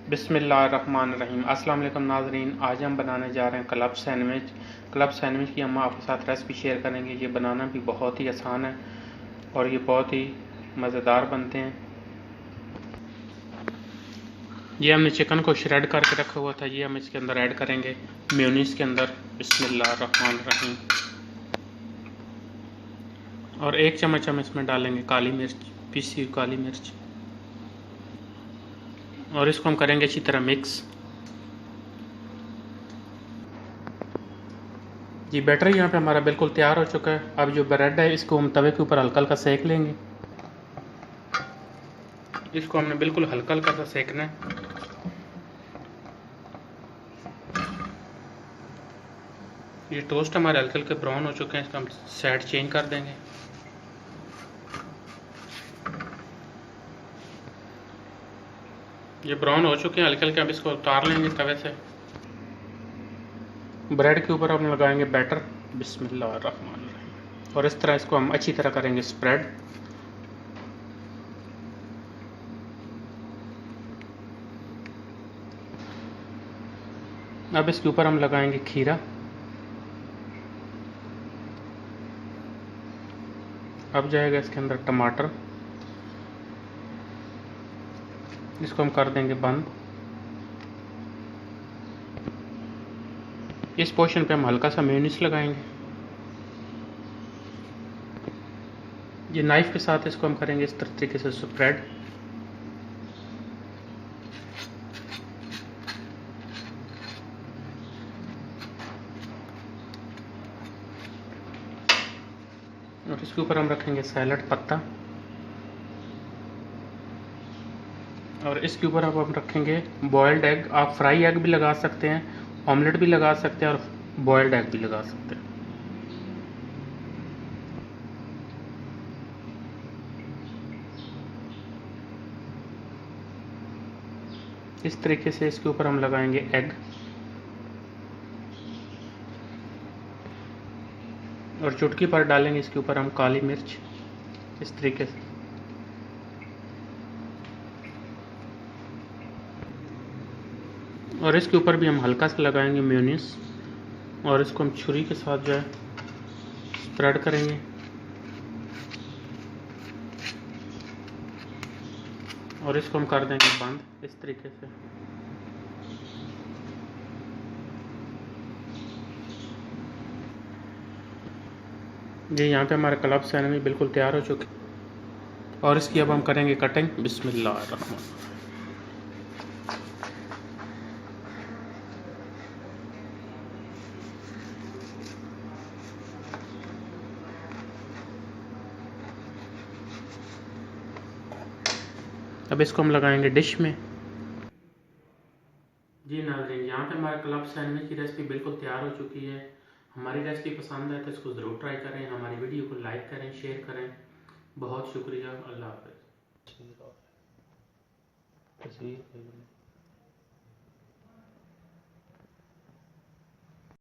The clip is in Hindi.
बिस्मिल्लाहिर्रहमानिर्रहीम। अस्सलाम वालेकुम नाज़रीन, आज हम बनाने जा रहे हैं क्लब सैंडविच। क्लब सैंडविच की हम आपके साथ रेसिपी शेयर करेंगे। ये बनाना भी बहुत ही आसान है और ये बहुत ही मज़ेदार बनते हैं। ये हमने चिकन को श्रेड करके रखा हुआ था, ये हम इसके अंदर ऐड करेंगे मेयोनीज़ के अंदर। बिस्मिल्लाहिर्रहमानिर्रहीम। और 1 चम्मच हम इसमें डालेंगे काली मिर्च, पीसी हुई काली मिर्च, और इसको हम करेंगे अच्छी तरह मिक्स। जी, बैटर यहाँ पे हमारा बिल्कुल तैयार हो चुका है। अब जो ब्रेड है इसको हम तवे के ऊपर हल्का हल्का सेक लेंगे। इसको हमने बिल्कुल हल्का हल्का सा सेकना है। ये टोस्ट हमारे हल्के हल्के ब्राउन हो चुके हैं, इसको हम साइड चेंज कर देंगे। ये ब्राउन हो चुके हैं हल्के हल्के, अब इसको उतार लेंगे तवे से। ब्रेड के ऊपर हम लगाएंगे बैटर। बिस्मिल्लाहिर्रहमानिर्रहीम। और इस तरह इसको हम अच्छी तरह करेंगे स्प्रेड। अब इसके ऊपर हम लगाएंगे खीरा। अब जाएगा इसके अंदर टमाटर, इसको हम कर देंगे बंद। इस पोर्शन पे हम हल्का सा मेयोनीज लगाएंगे। ये नाइफ के साथ इसको हम करेंगे इस तरीके से स्प्रेड। और इसके ऊपर हम रखेंगे सैलड पत्ता, और इसके ऊपर अब हम रखेंगे बॉयल्ड एग। आप फ्राई एग भी लगा सकते हैं, ऑमलेट भी लगा सकते हैं और बॉयल्ड एग भी लगा सकते हैं। इस तरीके से इसके ऊपर हम लगाएंगे एग, और चुटकी पर डालेंगे इसके ऊपर हम काली मिर्च इस तरीके से। और इसके ऊपर भी हम हल्का सा लगाएंगे मेयोनीज, और इसको हम छुरी के साथ जो है स्प्रेड करेंगे। और इसको हम कर देंगे बंद इस तरीके से। ये यहाँ पे हमारे क्लब सैंडविच बिल्कुल तैयार हो चुके, और इसकी अब हम करेंगे कटिंग। बिस्मिल्लाहिर्रहमानिर्रहीम। अब इसको हम लगाएंगे डिश में। जी नाज़रीन, यहाँ पे हमारे क्लब सैंडविच की रेसिपी बिल्कुल तैयार हो चुकी है। हमारी रेसिपी पसंद है तो इसको ज़रूर ट्राई करें। हमारी वीडियो को लाइक करें, शेयर करें। बहुत शुक्रिया। अल्लाह हाफ़िज़।